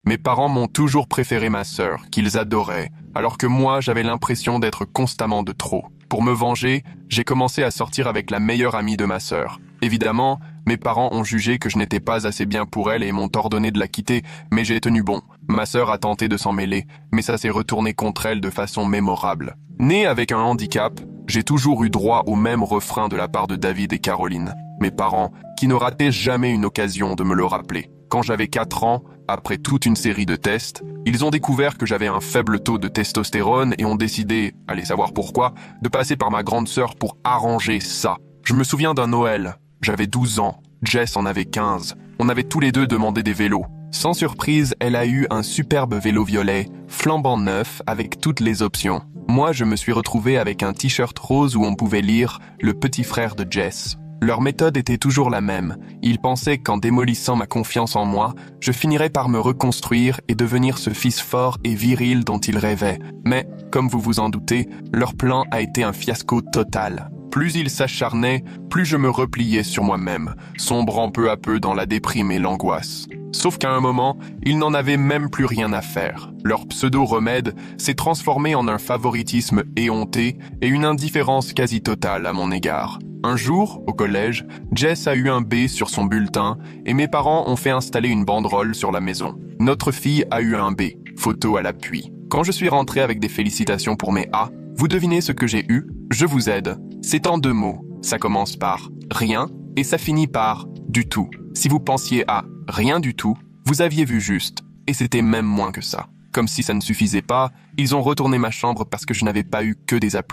Mes parents m'ont toujours préféré ma sœur, qu'ils adoraient, alors que moi j'avais l'impression d'être constamment de trop. Pour me venger, j'ai commencé à sortir avec la meilleure amie de ma sœur. Évidemment, mes parents ont jugé que je n'étais pas assez bien pour elle et m'ont ordonné de la quitter, mais j'ai tenu bon. Ma sœur a tenté de s'en mêler, mais ça s'est retourné contre elle de façon mémorable. Né avec un handicap, j'ai toujours eu droit au même refrain de la part de David et Caroline, mes parents, qui ne rataient jamais une occasion de me le rappeler. Quand j'avais 4 ans, après toute une série de tests, ils ont découvert que j'avais un faible taux de testostérone et ont décidé, allez savoir pourquoi, de passer par ma grande sœur pour arranger ça. Je me souviens d'un Noël, j'avais 12 ans, Jess en avait 15. On avait tous les deux demandé des vélos. Sans surprise, elle a eu un superbe vélo violet, flambant neuf, avec toutes les options. Moi, je me suis retrouvé avec un t-shirt rose où on pouvait lire « Le petit frère de Jess ». Leur méthode était toujours la même. Ils pensaient qu'en démolissant ma confiance en moi, je finirais par me reconstruire et devenir ce fils fort et viril dont ils rêvaient. Mais, comme vous vous en doutez, leur plan a été un fiasco total. Plus ils s'acharnaient, plus je me repliais sur moi-même, sombrant peu à peu dans la déprime et l'angoisse. Sauf qu'à un moment, ils n'en avaient même plus rien à faire. Leur pseudo-remède s'est transformé en un favoritisme éhonté et une indifférence quasi totale à mon égard. Un jour, au collège, Jess a eu un B sur son bulletin et mes parents ont fait installer une banderole sur la maison. Notre fille a eu un B, photo à l'appui. Quand je suis rentré avec des félicitations pour mes A, vous devinez ce que j'ai eu? Je vous aide. C'est en 2 mots. Ça commence par rien et ça finit par du tout. Si vous pensiez à rien du tout, vous aviez vu juste. Et c'était même moins que ça. Comme si ça ne suffisait pas, ils ont retourné ma chambre parce que je n'avais pas eu que des A+.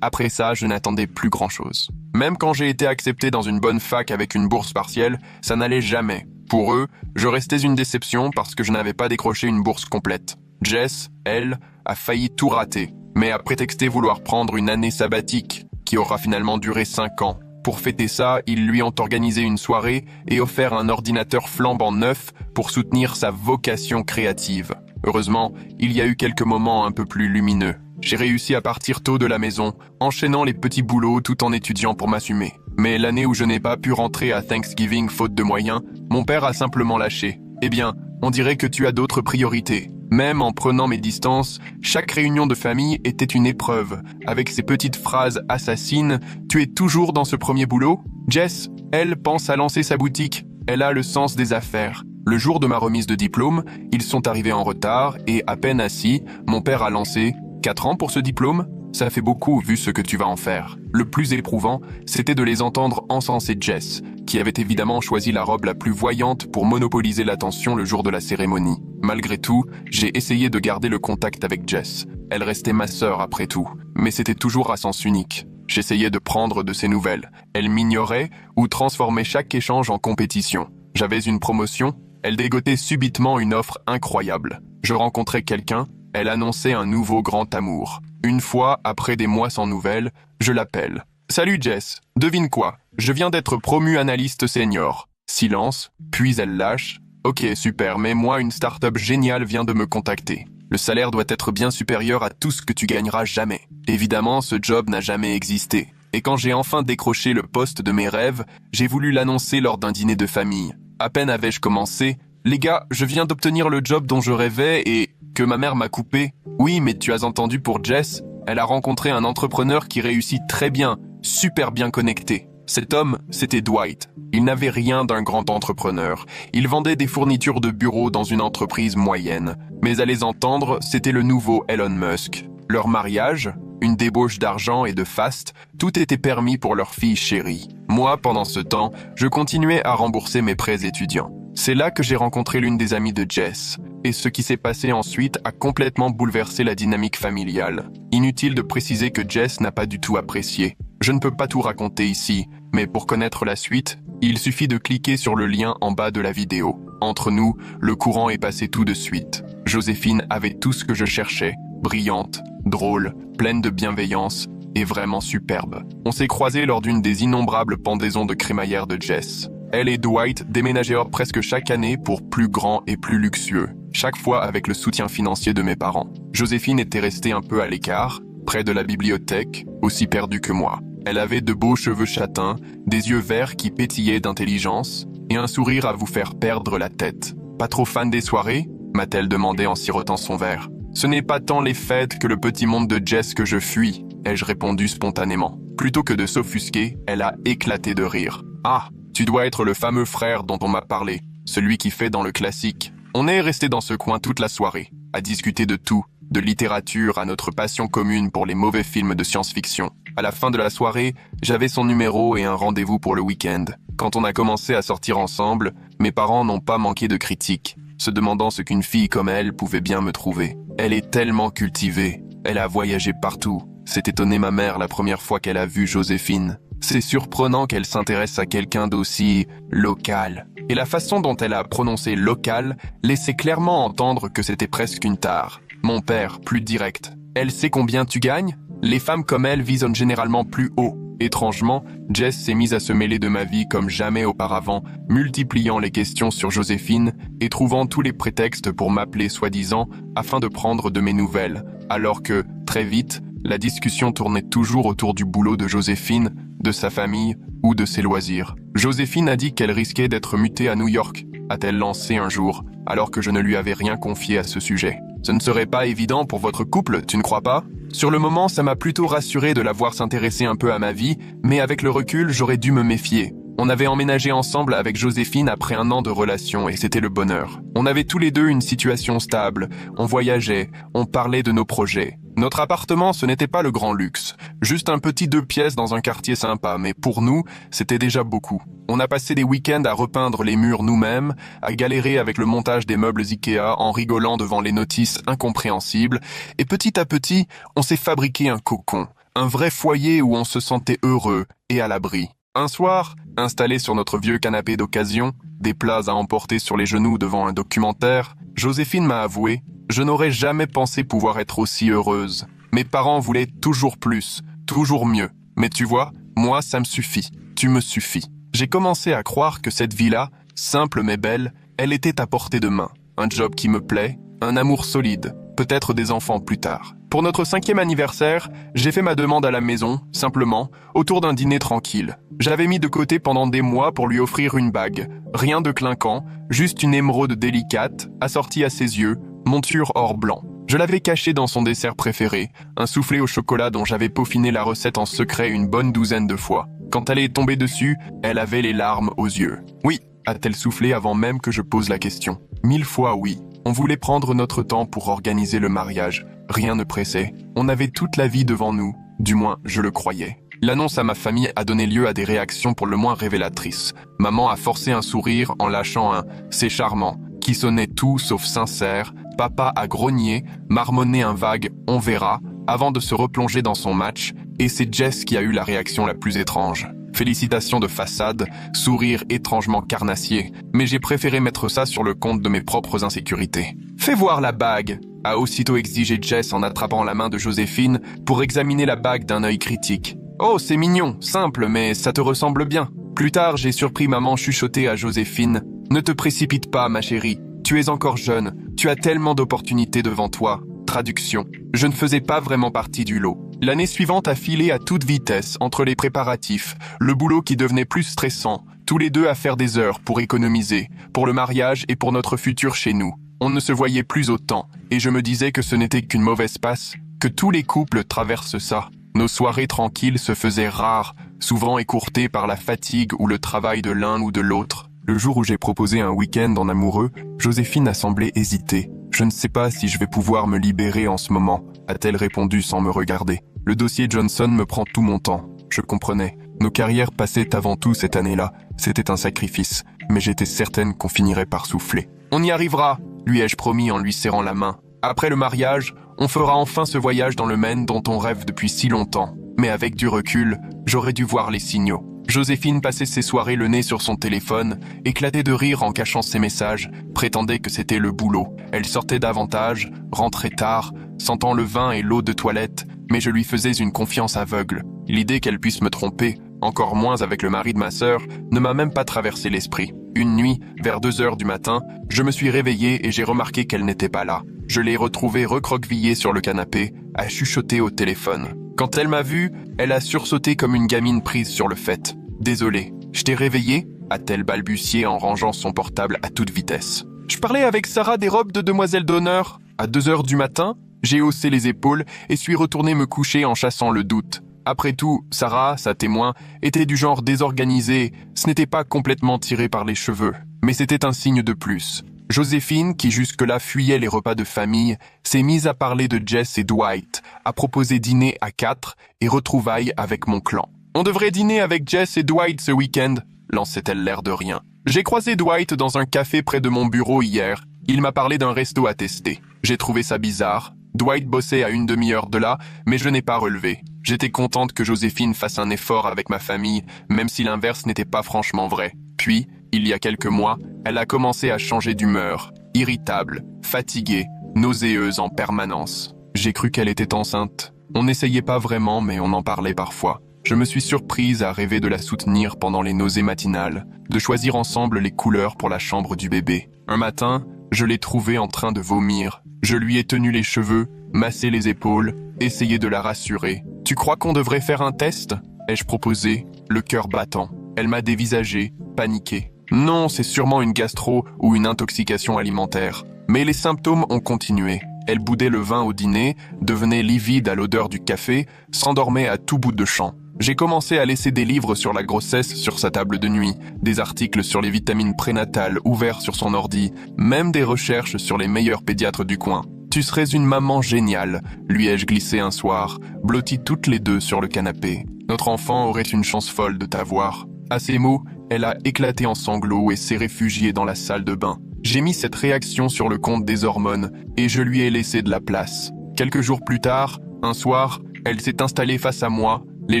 Après ça, je n'attendais plus grand-chose. Même quand j'ai été accepté dans une bonne fac avec une bourse partielle, ça n'allait jamais. Pour eux, je restais une déception parce que je n'avais pas décroché une bourse complète. Jess, elle, a failli tout rater, mais a prétexté vouloir prendre une année sabbatique, qui aura finalement duré 5 ans. Pour fêter ça, ils lui ont organisé une soirée et offert un ordinateur flambant neuf pour soutenir sa vocation créative. Heureusement, il y a eu quelques moments un peu plus lumineux. J'ai réussi à partir tôt de la maison, enchaînant les petits boulots tout en étudiant pour m'assumer. Mais l'année où je n'ai pas pu rentrer à Thanksgiving faute de moyens, mon père a simplement lâché. Eh bien, on dirait que tu as d'autres priorités. Même en prenant mes distances, chaque réunion de famille était une épreuve. Avec ces petites phrases assassines, tu es toujours dans ce premier boulot? Jess, elle, pense à lancer sa boutique. Elle a le sens des affaires. Le jour de ma remise de diplôme, ils sont arrivés en retard et à peine assis, mon père a lancé 4 ans pour ce diplôme? Ça fait beaucoup vu ce que tu vas en faire. Le plus éprouvant, c'était de les entendre encenser Jess, qui avait évidemment choisi la robe la plus voyante pour monopoliser l'attention le jour de la cérémonie. Malgré tout, j'ai essayé de garder le contact avec Jess. Elle restait ma sœur après tout, mais c'était toujours à sens unique. J'essayais de prendre de ses nouvelles. Elle m'ignorait ou transformait chaque échange en compétition. J'avais une promotion, elle dégotait subitement une offre incroyable. Je rencontrais quelqu'un, elle annonçait un nouveau grand amour. Une fois, après des mois sans nouvelles, je l'appelle. « Salut Jess, devine quoi? Je viens d'être promue analyste senior. » Silence, puis elle lâche. « Ok, super, mais moi, une start-up géniale vient de me contacter. Le salaire doit être bien supérieur à tout ce que tu gagneras jamais. » Évidemment, ce job n'a jamais existé. Et quand j'ai enfin décroché le poste de mes rêves, j'ai voulu l'annoncer lors d'un dîner de famille. À peine avais-je commencé, « Les gars, je viens d'obtenir le job dont je rêvais et que ma mère m'a coupé. » Oui, mais tu as entendu pour Jess? Elle a rencontré un entrepreneur qui réussit très bien, super bien connecté. Cet homme, c'était Dwight. Il n'avait rien d'un grand entrepreneur. Il vendait des fournitures de bureau dans une entreprise moyenne. Mais à les entendre, c'était le nouveau Elon Musk. Leur mariage, une débauche d'argent et de faste, tout était permis pour leur fille chérie. Moi, pendant ce temps, je continuais à rembourser mes prêts étudiants. C'est là que j'ai rencontré l'une des amies de Jess. Et ce qui s'est passé ensuite a complètement bouleversé la dynamique familiale. Inutile de préciser que Jess n'a pas du tout apprécié. Je ne peux pas tout raconter ici, mais pour connaître la suite, il suffit de cliquer sur le lien en bas de la vidéo. Entre nous, le courant est passé tout de suite. Joséphine avait tout ce que je cherchais, brillante, drôle, pleine de bienveillance et vraiment superbe. On s'est croisés lors d'une des innombrables pendaisons de crémaillère de Jess. Elle et Dwight déménagèrent presque chaque année pour plus grand et plus luxueux, chaque fois avec le soutien financier de mes parents. Joséphine était restée un peu à l'écart, près de la bibliothèque, aussi perdue que moi. Elle avait de beaux cheveux châtains, des yeux verts qui pétillaient d'intelligence, et un sourire à vous faire perdre la tête. Pas trop fan des soirées? m'a-t-elle demandé en sirotant son verre. Ce n'est pas tant les fêtes que le petit monde de Jess que je fuis, ai-je répondu spontanément. Plutôt que de s'offusquer, elle a éclaté de rire. Ah, tu dois être le fameux frère dont on m'a parlé, celui qui fait dans le classique. On est resté dans ce coin toute la soirée, à discuter de tout, de littérature à notre passion commune pour les mauvais films de science-fiction. À la fin de la soirée, j'avais son numéro et un rendez-vous pour le week-end. Quand on a commencé à sortir ensemble, mes parents n'ont pas manqué de critiques, se demandant ce qu'une fille comme elle pouvait bien me trouver. Elle est tellement cultivée, elle a voyagé partout. S'est étonnée ma mère la première fois qu'elle a vu Joséphine. C'est surprenant qu'elle s'intéresse à quelqu'un d'aussi local. Et la façon dont elle a prononcé local laissait clairement entendre que c'était presque une tare. Mon père, plus direct. Elle sait combien tu gagnes? Les femmes comme elle visent généralement plus haut. Étrangement, Jess s'est mise à se mêler de ma vie comme jamais auparavant, multipliant les questions sur Joséphine et trouvant tous les prétextes pour m'appeler soi-disant afin de prendre de mes nouvelles, alors que, très vite, la discussion tournait toujours autour du boulot de Joséphine, de sa famille ou de ses loisirs. Joséphine a dit qu'elle risquait d'être mutée à New York, a-t-elle lancé un jour, alors que je ne lui avais rien confié à ce sujet. Ce ne serait pas évident pour votre couple, tu ne crois pas? Sur le moment, ça m'a plutôt rassuré de la voir s'intéresser un peu à ma vie, mais avec le recul, j'aurais dû me méfier. On avait emménagé ensemble avec Joséphine après 1 an de relation et c'était le bonheur. On avait tous les deux une situation stable, on voyageait, on parlait de nos projets. Notre appartement, ce n'était pas le grand luxe, juste un petit 2 pièces dans un quartier sympa, mais pour nous, c'était déjà beaucoup. On a passé des week-ends à repeindre les murs nous-mêmes, à galérer avec le montage des meubles Ikea en rigolant devant les notices incompréhensibles, et petit à petit, on s'est fabriqué un cocon, un vrai foyer où on se sentait heureux et à l'abri. Un soir, installé sur notre vieux canapé d'occasion, des plats à emporter sur les genoux devant un documentaire, Joséphine m'a avoué « Je n'aurais jamais pensé pouvoir être aussi heureuse. Mes parents voulaient toujours plus, toujours mieux. Mais tu vois, moi ça me suffit, tu me suffis. » J'ai commencé à croire que cette vie-là, simple mais belle, elle était à portée de main. Un job qui me plaît, un amour solide, peut-être des enfants plus tard. Pour notre 5e anniversaire, j'ai fait ma demande à la maison, simplement, autour d'un dîner tranquille. J'avais mis de côté pendant des mois pour lui offrir une bague. Rien de clinquant, juste une émeraude délicate, assortie à ses yeux, monture or blanc. Je l'avais cachée dans son dessert préféré, un soufflé au chocolat dont j'avais peaufiné la recette en secret une bonne 12aine de fois. Quand elle est tombée dessus, elle avait les larmes aux yeux. « Oui », a-t-elle soufflé avant même que je pose la question. « 1000 fois oui. On voulait prendre notre temps pour organiser le mariage. Rien ne pressait. On avait toute la vie devant nous. Du moins, je le croyais. » L'annonce à ma famille a donné lieu à des réactions pour le moins révélatrices. Maman a forcé un sourire en lâchant un « c'est charmant » qui sonnait tout sauf sincère. Papa a grogné, marmonné un vague « on verra » avant de se replonger dans son match, et c'est Jess qui a eu la réaction la plus étrange. Félicitations de façade, sourire étrangement carnassier, mais j'ai préféré mettre ça sur le compte de mes propres insécurités. « Fais voir la bague !» a aussitôt exigé Jess en attrapant la main de Joséphine pour examiner la bague d'un œil critique. « Oh, c'est mignon, simple, mais ça te ressemble bien. » Plus tard, j'ai surpris maman chuchoter à Joséphine. « Ne te précipite pas, ma chérie. Tu es encore jeune. Tu as tellement d'opportunités devant toi. » Traduction. Je ne faisais pas vraiment partie du lot. L'année suivante a filé à toute vitesse entre les préparatifs, le boulot qui devenait plus stressant, tous les deux à faire des heures pour économiser, pour le mariage et pour notre futur chez nous. On ne se voyait plus autant, et je me disais que ce n'était qu'une mauvaise passe, que tous les couples traversent ça. Nos soirées tranquilles se faisaient rares, souvent écourtées par la fatigue ou le travail de l'un ou de l'autre. Le jour où j'ai proposé un week-end en amoureux, Joséphine a semblé hésiter. « Je ne sais pas si je vais pouvoir me libérer en ce moment », a-t-elle répondu sans me regarder. « Le dossier Johnson me prend tout mon temps. » Je comprenais. Nos carrières passaient avant tout cette année-là. C'était un sacrifice, mais j'étais certaine qu'on finirait par souffler. « On y arrivera », lui ai-je promis en lui serrant la main. « Après le mariage, on fera enfin ce voyage dans le Maine dont on rêve depuis si longtemps. » Mais avec du recul, j'aurais dû voir les signaux. Joséphine passait ses soirées le nez sur son téléphone, éclatait de rire en cachant ses messages, prétendait que c'était le boulot. Elle sortait davantage, rentrait tard, sentant le vin et l'eau de toilette, mais je lui faisais une confiance aveugle. L'idée qu'elle puisse me tromper, encore moins avec le mari de ma sœur, ne m'a même pas traversé l'esprit. Une nuit, vers 2h du matin, je me suis réveillé et j'ai remarqué qu'elle n'était pas là. Je l'ai retrouvée recroquevillée sur le canapé, à chuchoter au téléphone. Quand elle m'a vu, elle a sursauté comme une gamine prise sur le fait. « Désolé, je t'ai réveillé ?» a-t-elle balbutié en rangeant son portable à toute vitesse. Je parlais avec Sarah des robes de demoiselle d'honneur. À 2 heures du matin, j'ai haussé les épaules et suis retourné me coucher en chassant le doute. Après tout, Sarah, sa témoin, était du genre désorganisé. Ce n'était pas complètement tiré par les cheveux, mais c'était un signe de plus. Joséphine, qui jusque-là fuyait les repas de famille, s'est mise à parler de Jess et Dwight, à proposer dîner à 4 et retrouvailles avec mon clan. On devrait dîner avec Jess et Dwight ce week-end, lançait-elle l'air de rien. J'ai croisé Dwight dans un café près de mon bureau hier. Il m'a parlé d'un resto à tester. J'ai trouvé ça bizarre. Dwight bossait à une demi-heure de là, mais je n'ai pas relevé. J'étais contente que Joséphine fasse un effort avec ma famille, même si l'inverse n'était pas franchement vrai. Puis, il y a quelques mois, elle a commencé à changer d'humeur, irritable, fatiguée, nauséeuse en permanence. J'ai cru qu'elle était enceinte. On n'essayait pas vraiment, mais on en parlait parfois. Je me suis surprise à rêver de la soutenir pendant les nausées matinales, de choisir ensemble les couleurs pour la chambre du bébé. Un matin, je l'ai trouvée en train de vomir. Je lui ai tenu les cheveux, massé les épaules, essayé de la rassurer. « Tu crois qu'on devrait faire un test ?» ai-je proposé, le cœur battant. Elle m'a dévisagé, paniqué. Non, c'est sûrement une gastro ou une intoxication alimentaire. Mais les symptômes ont continué. Elle boudait le vin au dîner, devenait livide à l'odeur du café, s'endormait à tout bout de champ. J'ai commencé à laisser des livres sur la grossesse sur sa table de nuit, des articles sur les vitamines prénatales ouverts sur son ordi, même des recherches sur les meilleurs pédiatres du coin. « Tu serais une maman géniale », lui ai-je glissé un soir, blottis toutes les deux sur le canapé. « Notre enfant aurait une chance folle de t'avoir. » À ces mots, elle a éclaté en sanglots et s'est réfugiée dans la salle de bain. J'ai mis cette réaction sur le compte des hormones et je lui ai laissé de la place. Quelques jours plus tard, un soir, elle s'est installée face à moi, les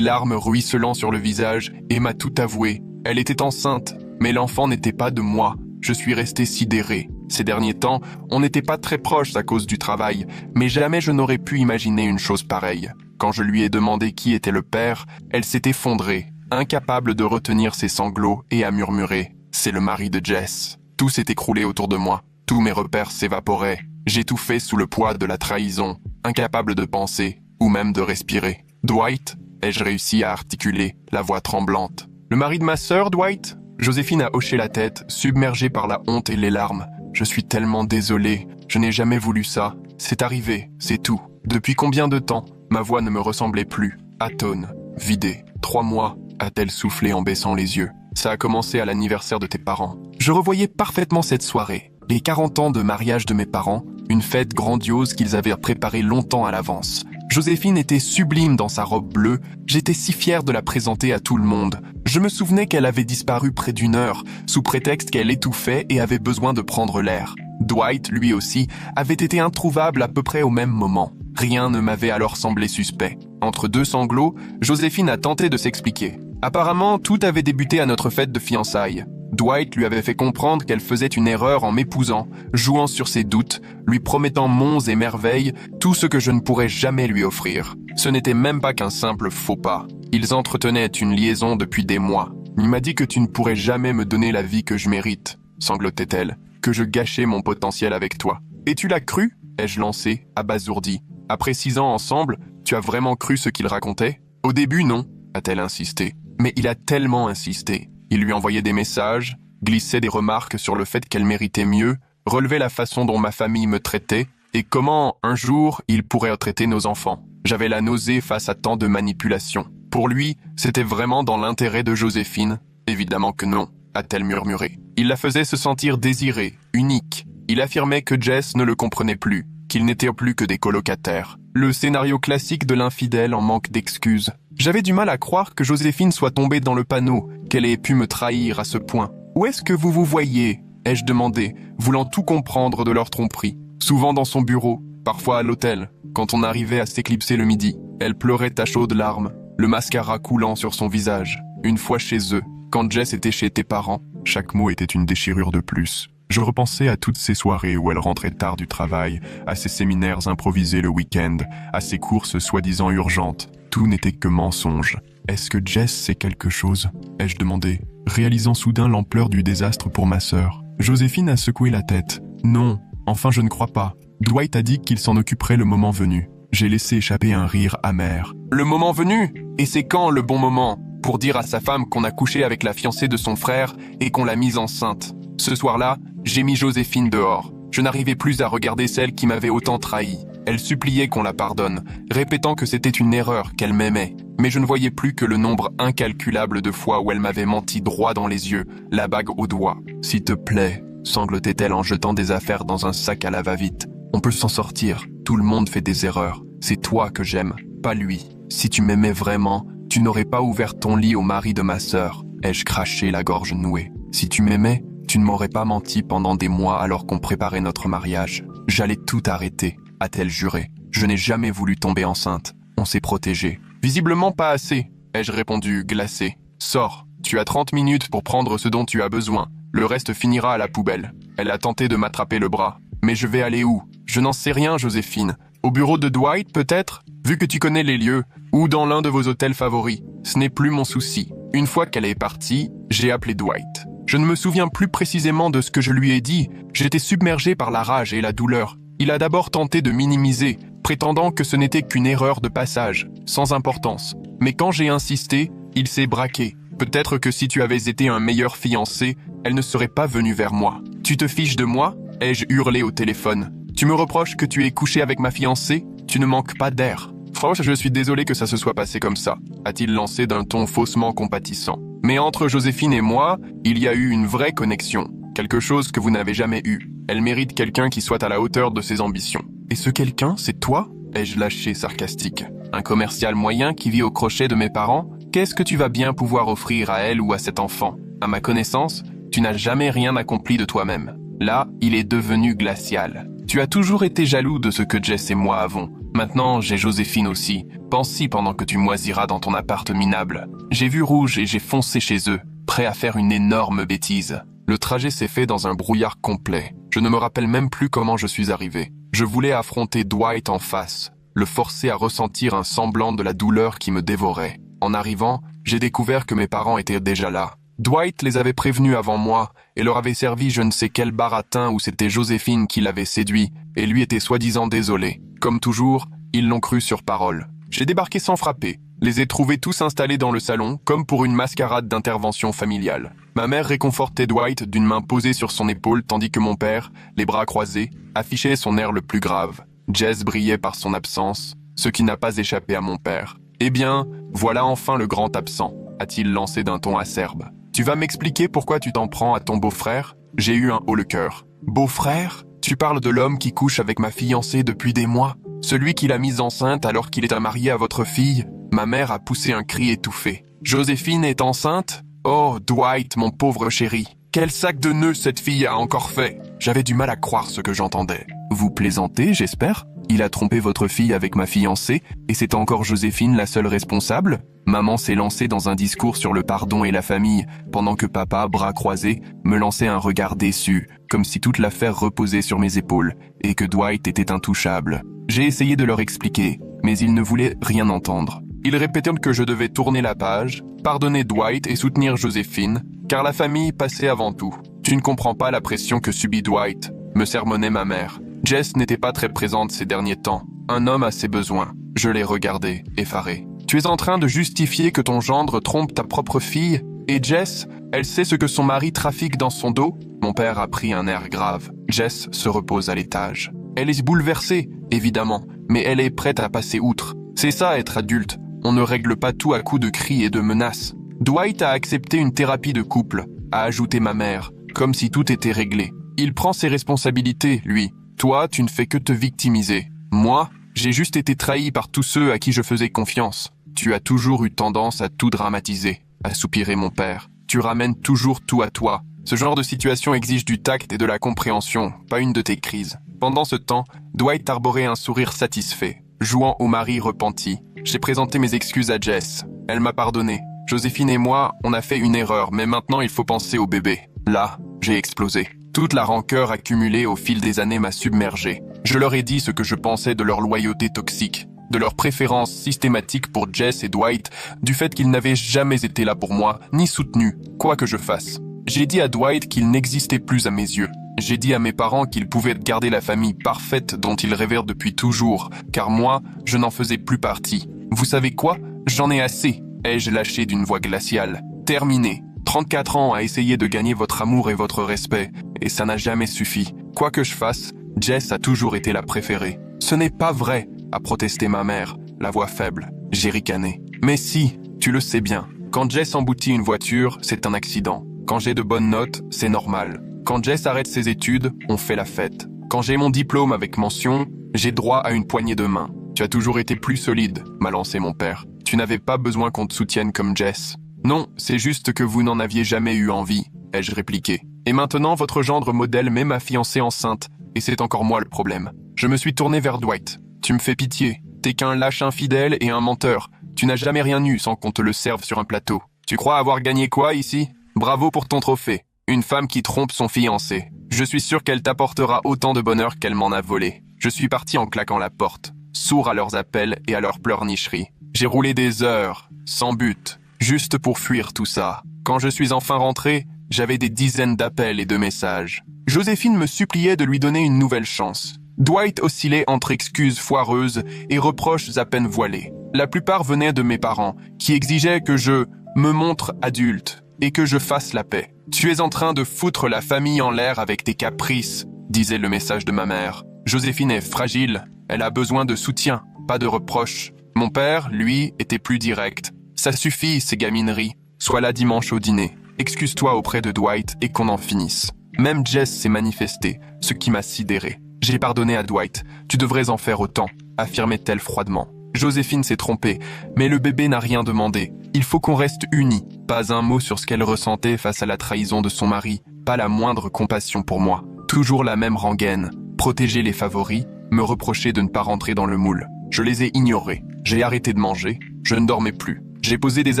larmes ruisselant sur le visage, et m'a tout avoué. Elle était enceinte, mais l'enfant n'était pas de moi. Je suis resté sidéré. Ces derniers temps, on n'était pas très proches à cause du travail, mais jamais je n'aurais pu imaginer une chose pareille. Quand je lui ai demandé qui était le père, elle s'est effondrée, incapable de retenir ses sanglots et a murmuré « C'est le mari de Jess ». Tout s'est écroulé autour de moi. Tous mes repères s'évaporaient. J'étouffais sous le poids de la trahison, incapable de penser ou même de respirer. « Dwight ?» ai-je réussi à articuler, la voix tremblante. « Le mari de ma sœur, Dwight ?» Joséphine a hoché la tête, submergée par la honte et les larmes. « Je suis tellement désolée. Je n'ai jamais voulu ça. C'est arrivé, c'est tout. Depuis combien de temps ?» Ma voix ne me ressemblait plus. Atone, vidée. 3 mois, a-t-elle soufflé en baissant les yeux. Ça a commencé à l'anniversaire de tes parents. Je revoyais parfaitement cette soirée. Les 40 ans de mariage de mes parents, une fête grandiose qu'ils avaient préparée longtemps à l'avance. Joséphine était sublime dans sa robe bleue. J'étais si fier de la présenter à tout le monde. Je me souvenais qu'elle avait disparu près d'1 heure, sous prétexte qu'elle étouffait et avait besoin de prendre l'air. Dwight, lui aussi, avait été introuvable à peu près au même moment. Rien ne m'avait alors semblé suspect. Entre 2 sanglots, Joséphine a tenté de s'expliquer. Apparemment, tout avait débuté à notre fête de fiançailles. Dwight lui avait fait comprendre qu'elle faisait une erreur en m'épousant, jouant sur ses doutes, lui promettant monts et merveilles, tout ce que je ne pourrais jamais lui offrir. Ce n'était même pas qu'un simple faux pas. Ils entretenaient une liaison depuis des mois. Il m'a dit que tu ne pourrais jamais me donner la vie que je mérite, sanglotait-elle, que je gâchais mon potentiel avec toi. Et tu l'as cru ? Ai-je lancé, abasourdi. Après 6 ans ensemble, tu as vraiment cru ce qu'il racontait ? Au début, non, a-t-elle insisté. Mais il a tellement insisté. Il lui envoyait des messages, glissait des remarques sur le fait qu'elle méritait mieux, relevait la façon dont ma famille me traitait, et comment, un jour, il pourrait traiter nos enfants. J'avais la nausée face à tant de manipulations. Pour lui, c'était vraiment dans l'intérêt de Joséphine. Évidemment que non, a-t-elle murmuré. Il la faisait se sentir désirée, unique. Il affirmait que Jess ne le comprenait plus, qu'ils n'étaient plus que des colocataires. Le scénario classique de l'infidèle en manque d'excuses. J'avais du mal à croire que Joséphine soit tombée dans le panneau, qu'elle ait pu me trahir à ce point. « Où est-ce que vous vous voyez ?» ai-je demandé, voulant tout comprendre de leur tromperie. Souvent dans son bureau, parfois à l'hôtel, quand on arrivait à s'éclipser le midi. Elle pleurait à chaudes larmes, le mascara coulant sur son visage. Une fois chez eux, quand Jess était chez tes parents, chaque mot était une déchirure de plus. Je repensais à toutes ces soirées où elle rentrait tard du travail, à ses séminaires improvisés le week-end, à ses courses soi-disant urgentes. Tout n'était que mensonge. « Est-ce que Jess sait quelque chose ?» ai-je demandé, réalisant soudain l'ampleur du désastre pour ma sœur. Joséphine a secoué la tête. « Non, enfin je ne crois pas. Dwight a dit qu'il s'en occuperait le moment venu. » J'ai laissé échapper un rire amer. « Le moment venu ? Et c'est quand le bon moment ? Pour dire à sa femme qu'on a couché avec la fiancée de son frère et qu'on l'a mise enceinte. » Ce soir-là, J'ai mis Joséphine dehors. Je n'arrivais plus à regarder celle qui m'avait autant trahi. Elle suppliait qu'on la pardonne, répétant que c'était une erreur, qu'elle m'aimait. Mais je ne voyais plus que le nombre incalculable de fois où elle m'avait menti droit dans les yeux, la bague au doigt. « S'il te plaît », sanglotait-elle en jetant des affaires dans un sac à la va-vite. « On peut s'en sortir. Tout le monde fait des erreurs. C'est toi que j'aime, pas lui. Si tu m'aimais vraiment, tu n'aurais pas ouvert ton lit au mari de ma sœur. » Ai-je craché la gorge nouée. « Si tu m'aimais, tu ne m'aurais pas menti pendant des mois alors qu'on préparait notre mariage. J'allais tout arrêter, a-t-elle juré. Je n'ai jamais voulu tomber enceinte. On s'est protégé. »« Visiblement pas assez, » ai-je répondu, glacé. « Sors, tu as 30 minutes pour prendre ce dont tu as besoin. Le reste finira à la poubelle. » Elle a tenté de m'attraper le bras. « Mais je vais aller où ? Je n'en sais rien, Joséphine. Au bureau de Dwight, peut-être ? Vu que tu connais les lieux. Ou dans l'un de vos hôtels favoris. Ce n'est plus mon souci. » Une fois qu'elle est partie, j'ai appelé Dwight. Je ne me souviens plus précisément de ce que je lui ai dit. J'étais submergé par la rage et la douleur. Il a d'abord tenté de minimiser, prétendant que ce n'était qu'une erreur de passage, sans importance. Mais quand j'ai insisté, il s'est braqué. Peut-être que si tu avais été un meilleur fiancé, elle ne serait pas venue vers moi. « Tu te fiches de moi ?» ai-je hurlé au téléphone. « Tu me reproches que tu aies couché avec ma fiancée ? Tu ne manques pas d'air. » « Franche, je suis désolé que ça se soit passé comme ça, » a-t-il lancé d'un ton faussement compatissant. Mais entre Joséphine et moi, il y a eu une vraie connexion. Quelque chose que vous n'avez jamais eu. Elle mérite quelqu'un qui soit à la hauteur de ses ambitions. Et ce quelqu'un, c'est toi ? Ai-je lâché sarcastique. Un commercial moyen qui vit au crochet de mes parents ? Qu'est-ce que tu vas bien pouvoir offrir à elle ou à cet enfant ? À ma connaissance, tu n'as jamais rien accompli de toi-même. Là, il est devenu glacial. Tu as toujours été jaloux de ce que Jess et moi avons. Maintenant, j'ai Joséphine aussi. Pense-y pendant que tu moisiras dans ton appart minable. J'ai vu rouge et j'ai foncé chez eux, prêt à faire une énorme bêtise. Le trajet s'est fait dans un brouillard complet. Je ne me rappelle même plus comment je suis arrivé. Je voulais affronter Dwight en face, le forcer à ressentir un semblant de la douleur qui me dévorait. En arrivant, j'ai découvert que mes parents étaient déjà là. Dwight les avait prévenus avant moi et leur avait servi je ne sais quel baratin où c'était Joséphine qui l'avait séduit et lui était soi-disant désolé. Comme toujours, ils l'ont cru sur parole. J'ai débarqué sans frapper, les ai trouvés tous installés dans le salon comme pour une mascarade d'intervention familiale. Ma mère réconfortait Dwight d'une main posée sur son épaule tandis que mon père, les bras croisés, affichait son air le plus grave. Jess brillait par son absence, ce qui n'a pas échappé à mon père. « Eh bien, voilà enfin le grand absent », a-t-il lancé d'un ton acerbe. « Tu vas m'expliquer pourquoi tu t'en prends à ton beau-frère ?» J'ai eu un haut le cœur. « Beau-frère ? Tu parles de l'homme qui couche avec ma fiancée depuis des mois ? Celui qui l'a mise enceinte alors qu'il est marié à votre fille ?» Ma mère a poussé un cri étouffé. « Joséphine est enceinte ? Oh, Dwight, mon pauvre chéri. Quel sac de nœuds cette fille a encore fait ?» J'avais du mal à croire ce que j'entendais. « Vous plaisantez, j'espère ? Il a trompé votre fille avec ma fiancée, et c'est encore Joséphine la seule responsable ?» Maman s'est lancée dans un discours sur le pardon et la famille, pendant que papa, bras croisés, me lançait un regard déçu, comme si toute l'affaire reposait sur mes épaules, et que Dwight était intouchable. J'ai essayé de leur expliquer, mais ils ne voulaient rien entendre. Ils répétaient que je devais tourner la page, pardonner Dwight et soutenir Joséphine, car la famille passait avant tout. « Tu ne comprends pas la pression que subit Dwight », me sermonnait ma mère. Jess n'était pas très présente ces derniers temps. Un homme a ses besoins. Je l'ai regardé, effaré. « Tu es en train de justifier que ton gendre trompe ta propre fille ? Et Jess, elle sait ce que son mari trafique dans son dos ?» Mon père a pris un air grave. Jess se repose à l'étage. Elle est bouleversée, évidemment, mais elle est prête à passer outre. C'est ça être adulte. On ne règle pas tout à coups de cris et de menaces. Dwight a accepté une thérapie de couple, a ajouté ma mère, comme si tout était réglé. Il prend ses responsabilités, lui. Toi, tu ne fais que te victimiser. Moi, j'ai juste été trahi par tous ceux à qui je faisais confiance. Tu as toujours eu tendance à tout dramatiser, a soupiré mon père. Tu ramènes toujours tout à toi. Ce genre de situation exige du tact et de la compréhension, pas une de tes crises. Pendant ce temps, Dwight arborait un sourire satisfait, jouant au mari repenti. J'ai présenté mes excuses à Jess. Elle m'a pardonné. Joséphine et moi, on a fait une erreur, mais maintenant il faut penser au bébé. Là, j'ai explosé. Toute la rancœur accumulée au fil des années m'a submergé. Je leur ai dit ce que je pensais de leur loyauté toxique, de leur préférence systématique pour Jess et Dwight, du fait qu'ils n'avaient jamais été là pour moi, ni soutenu, quoi que je fasse. J'ai dit à Dwight qu'il n'existait plus à mes yeux. J'ai dit à mes parents qu'ils pouvaient garder la famille parfaite dont ils rêvèrent depuis toujours, car moi, je n'en faisais plus partie. Vous savez quoi ? J'en ai assez, ai-je lâché d'une voix glaciale. Terminé. 34 ans à essayer de gagner votre amour et votre respect. et ça n'a jamais suffi. Quoi que je fasse, Jess a toujours été la préférée. Ce n'est pas vrai, a protesté ma mère, la voix faible. J'ai ricané. Mais si, tu le sais bien. Quand Jess emboutit une voiture, c'est un accident. Quand j'ai de bonnes notes, c'est normal. Quand Jess arrête ses études, on fait la fête. Quand j'ai mon diplôme avec mention, j'ai droit à une poignée de main. Tu as toujours été plus solide, m'a lancé mon père. Tu n'avais pas besoin qu'on te soutienne comme Jess. Non, c'est juste que vous n'en aviez jamais eu envie, ai-je répliqué. Et maintenant, votre gendre modèle met ma fiancée enceinte, et c'est encore moi le problème. Je me suis tourné vers Dwight. Tu me fais pitié. T'es qu'un lâche infidèle et un menteur. Tu n'as jamais rien eu sans qu'on te le serve sur un plateau. Tu crois avoir gagné quoi ici? Bravo pour ton trophée. Une femme qui trompe son fiancé. Je suis sûr qu'elle t'apportera autant de bonheur qu'elle m'en a volé. Je suis parti en claquant la porte, sourd à leurs appels et à leurs pleurnicheries. J'ai roulé des heures, sans but, juste pour fuir tout ça. Quand je suis enfin rentré, j'avais des dizaines d'appels et de messages. Joséphine me suppliait de lui donner une nouvelle chance. Dwight oscillait entre excuses foireuses et reproches à peine voilés. La plupart venaient de mes parents, qui exigeaient que je me montre adulte et que je fasse la paix. « Tu es en train de foutre la famille en l'air avec tes caprices », disait le message de ma mère. Joséphine est fragile, elle a besoin de soutien, pas de reproches. Mon père, lui, était plus direct. Ça suffit, ces gamineries. Sois là dimanche au dîner. Excuse-toi auprès de Dwight et qu'on en finisse. Même Jess s'est manifestée, ce qui m'a sidéré. J'ai pardonné à Dwight. Tu devrais en faire autant, affirmait-elle froidement. Joséphine s'est trompée, mais le bébé n'a rien demandé. Il faut qu'on reste unis. Pas un mot sur ce qu'elle ressentait face à la trahison de son mari. Pas la moindre compassion pour moi. Toujours la même rengaine. Protéger les favoris, me reprocher de ne pas rentrer dans le moule. Je les ai ignorés. J'ai arrêté de manger. Je ne dormais plus. J'ai posé des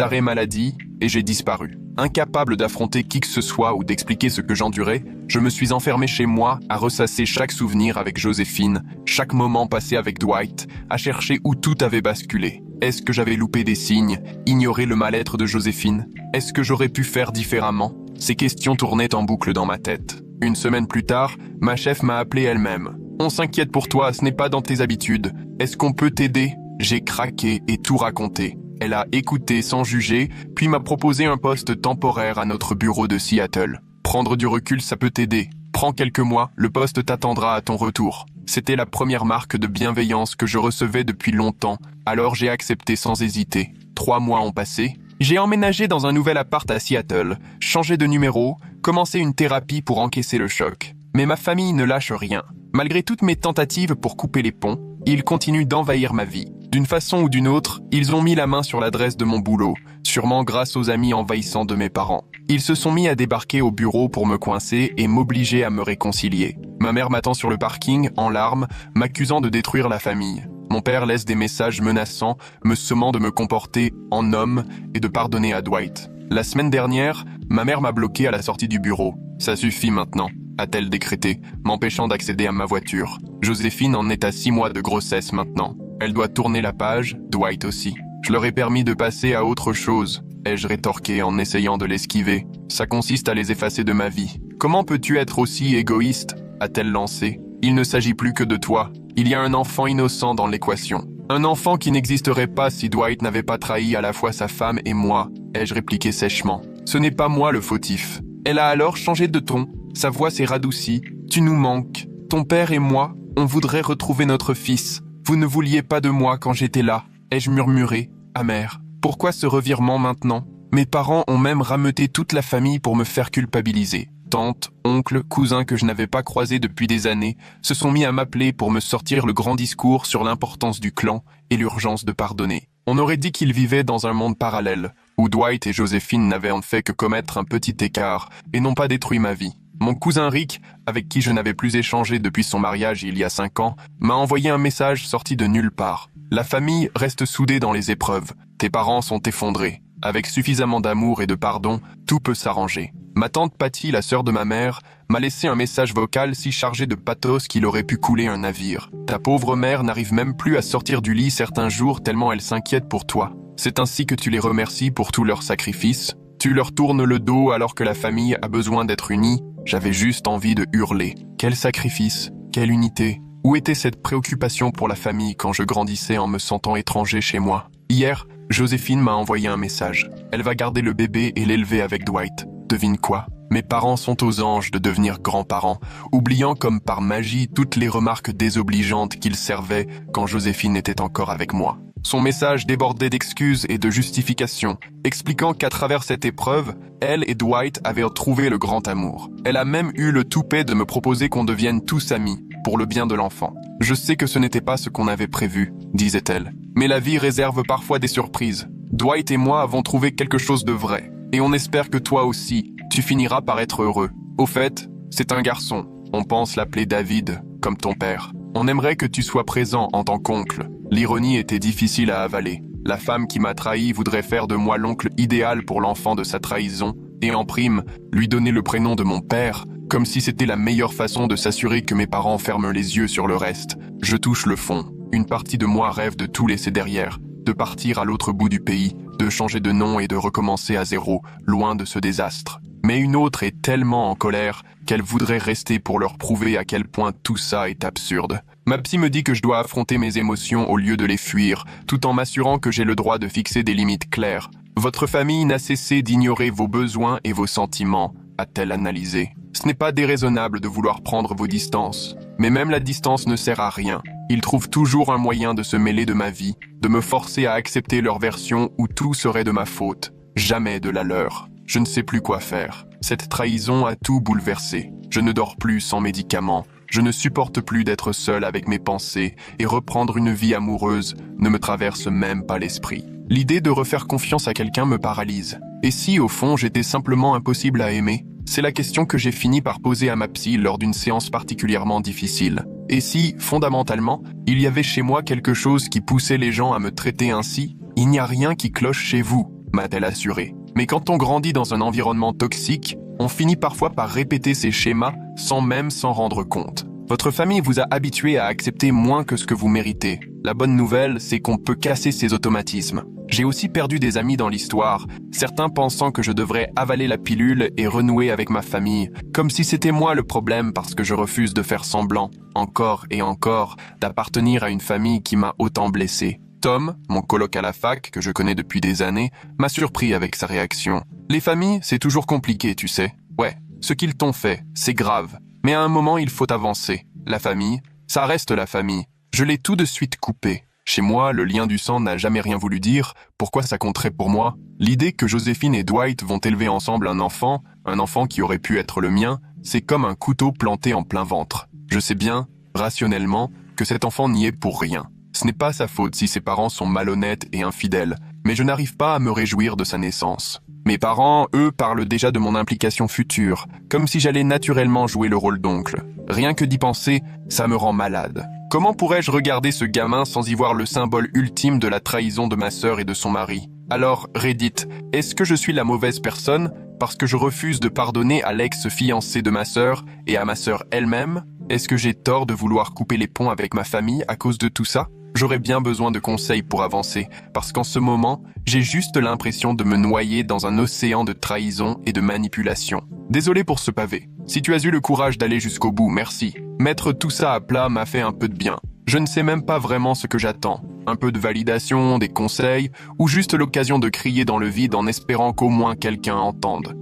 arrêts maladie et j'ai disparu. Incapable d'affronter qui que ce soit ou d'expliquer ce que j'endurais, je me suis enfermé chez moi à ressasser chaque souvenir avec Joséphine, chaque moment passé avec Dwight, à chercher où tout avait basculé. Est-ce que j'avais loupé des signes, ignoré le mal-être de Joséphine? Est-ce que j'aurais pu faire différemment? Ces questions tournaient en boucle dans ma tête. Une semaine plus tard, ma chef m'a appelé elle-même. « On s'inquiète pour toi, ce n'est pas dans tes habitudes. Est-ce qu'on peut t'aider ?» J'ai craqué et tout raconté. Elle a écouté sans juger, puis m'a proposé un poste temporaire à notre bureau de Seattle. Prendre du recul, ça peut t'aider. Prends quelques mois, le poste t'attendra à ton retour. C'était la première marque de bienveillance que je recevais depuis longtemps, alors j'ai accepté sans hésiter. 3 mois ont passé. J'ai emménagé dans un nouvel appart à Seattle, changé de numéro, commencé une thérapie pour encaisser le choc. Mais ma famille ne lâche rien. Malgré toutes mes tentatives pour couper les ponts, ils continuent d'envahir ma vie. D'une façon ou d'une autre, ils ont mis la main sur l'adresse de mon boulot, sûrement grâce aux amis envahissants de mes parents. Ils se sont mis à débarquer au bureau pour me coincer et m'obliger à me réconcilier. Ma mère m'attend sur le parking, en larmes, m'accusant de détruire la famille. Mon père laisse des messages menaçants, me sommant de me comporter en homme et de pardonner à Dwight. La semaine dernière, ma mère m'a bloqué à la sortie du bureau. Ça suffit maintenant, a-t-elle décrété, m'empêchant d'accéder à ma voiture. Joséphine en est à 6 mois de grossesse maintenant. Elle doit tourner la page, Dwight aussi. Je leur ai permis de passer à autre chose, ai-je rétorqué en essayant de l'esquiver. Ça consiste à les effacer de ma vie. Comment peux-tu être aussi égoïste, a-t-elle lancé. Il ne s'agit plus que de toi. Il y a un enfant innocent dans l'équation. Un enfant qui n'existerait pas si Dwight n'avait pas trahi à la fois sa femme et moi, ai-je répliqué sèchement. Ce n'est pas moi le fautif. Elle a alors changé de ton. Sa voix s'est radoucie. Tu nous manques. Ton père et moi, on voudrait retrouver notre fils. Vous ne vouliez pas de moi quand j'étais là, ai-je murmuré, amer. Pourquoi ce revirement maintenant? Mes parents ont même rameuté toute la famille pour me faire culpabiliser. Tante, oncle, cousin que je n'avais pas croisés depuis des années se sont mis à m'appeler pour me sortir le grand discours sur l'importance du clan et l'urgence de pardonner. On aurait dit qu'ils vivaient dans un monde parallèle, où Dwight et Joséphine n'avaient en fait que commettre un petit écart et n'ont pas détruit ma vie. Mon cousin Rick, avec qui je n'avais plus échangé depuis son mariage il y a 5 ans, m'a envoyé un message sorti de nulle part. La famille reste soudée dans les épreuves. Tes parents sont effondrés. Avec suffisamment d'amour et de pardon, tout peut s'arranger. Ma tante Patty, la sœur de ma mère, m'a laissé un message vocal si chargé de pathos qu'il aurait pu couler un navire. Ta pauvre mère n'arrive même plus à sortir du lit certains jours tellement elle s'inquiète pour toi. C'est ainsi que tu les remercies pour tous leurs sacrifices. Tu leur tournes le dos alors que la famille a besoin d'être unie. J'avais juste envie de hurler. Quel sacrifice, quelle unité. Où était cette préoccupation pour la famille quand je grandissais en me sentant étranger chez moi? Hier, Joséphine m'a envoyé un message. Elle va garder le bébé et l'élever avec Dwight. Devine quoi? Mes parents sont aux anges de devenir grands-parents, oubliant comme par magie toutes les remarques désobligeantes qu'ils servaient quand Joséphine était encore avec moi. Son message débordait d'excuses et de justifications, expliquant qu'à travers cette épreuve, elle et Dwight avaient trouvé le grand amour. Elle a même eu le toupet de me proposer qu'on devienne tous amis, pour le bien de l'enfant. Je sais que ce n'était pas ce qu'on avait prévu, disait-elle. Mais la vie réserve parfois des surprises. Dwight et moi avons trouvé quelque chose de vrai. Et on espère que toi aussi, tu finiras par être heureux. Au fait, c'est un garçon. On pense l'appeler David, comme ton père. On aimerait que tu sois présent en tant qu'oncle. L'ironie était difficile à avaler. La femme qui m'a trahi voudrait faire de moi l'oncle idéal pour l'enfant de sa trahison, et en prime, lui donner le prénom de mon père, comme si c'était la meilleure façon de s'assurer que mes parents ferment les yeux sur le reste. Je touche le fond. Une partie de moi rêve de tout laisser derrière, de partir à l'autre bout du pays, de changer de nom et de recommencer à zéro, loin de ce désastre. Mais une autre est tellement en colère qu'elle voudrait rester pour leur prouver à quel point tout ça est absurde. Ma psy me dit que je dois affronter mes émotions au lieu de les fuir, tout en m'assurant que j'ai le droit de fixer des limites claires. Votre famille n'a cessé d'ignorer vos besoins et vos sentiments, a-t-elle analysé. Ce n'est pas déraisonnable de vouloir prendre vos distances. Mais même la distance ne sert à rien. Ils trouvent toujours un moyen de se mêler de ma vie, de me forcer à accepter leur version où tout serait de ma faute, jamais de la leur. Je ne sais plus quoi faire. Cette trahison a tout bouleversé. Je ne dors plus sans médicaments. Je ne supporte plus d'être seul avec mes pensées et reprendre une vie amoureuse ne me traverse même pas l'esprit. L'idée de refaire confiance à quelqu'un me paralyse. Et si, au fond, j'étais simplement impossible à aimer? C'est la question que j'ai fini par poser à ma psy lors d'une séance particulièrement difficile. Et si, fondamentalement, il y avait chez moi quelque chose qui poussait les gens à me traiter ainsi? Il n'y a rien qui cloche chez vous, m'a-t-elle assuré. Mais quand on grandit dans un environnement toxique, on finit parfois par répéter ces schémas sans même s'en rendre compte. Votre famille vous a habitué à accepter moins que ce que vous méritez. La bonne nouvelle, c'est qu'on peut casser ces automatismes. J'ai aussi perdu des amis dans l'histoire, certains pensant que je devrais avaler la pilule et renouer avec ma famille, comme si c'était moi le problème parce que je refuse de faire semblant, encore et encore, d'appartenir à une famille qui m'a autant blessé. Tom, mon coloc à la fac, que je connais depuis des années, m'a surpris avec sa réaction. Les familles, c'est toujours compliqué, tu sais. Ouais, ce qu'ils t'ont fait, c'est grave. Mais à un moment, il faut avancer. La famille, ça reste la famille. Je l'ai tout de suite coupé. Chez moi, le lien du sang n'a jamais rien voulu dire. Pourquoi ça compterait pour moi? L'idée que Joséphine et Dwight vont élever ensemble un enfant qui aurait pu être le mien, c'est comme un couteau planté en plein ventre. Je sais bien, rationnellement, que cet enfant n'y est pour rien. Ce n'est pas sa faute si ses parents sont malhonnêtes et infidèles, mais je n'arrive pas à me réjouir de sa naissance. Mes parents, eux, parlent déjà de mon implication future, comme si j'allais naturellement jouer le rôle d'oncle. Rien que d'y penser, ça me rend malade. Comment pourrais-je regarder ce gamin sans y voir le symbole ultime de la trahison de ma sœur et de son mari? Alors, Reddit, est-ce que je suis la mauvaise personne parce que je refuse de pardonner à l'ex-fiancé de ma sœur et à ma sœur elle-même? Est-ce que j'ai tort de vouloir couper les ponts avec ma famille à cause de tout ça? J'aurais bien besoin de conseils pour avancer, parce qu'en ce moment, j'ai juste l'impression de me noyer dans un océan de trahison et de manipulation. Désolé pour ce pavé. Si tu as eu le courage d'aller jusqu'au bout, merci. Mettre tout ça à plat m'a fait un peu de bien. Je ne sais même pas vraiment ce que j'attends. Un peu de validation, des conseils, ou juste l'occasion de crier dans le vide en espérant qu'au moins quelqu'un entende.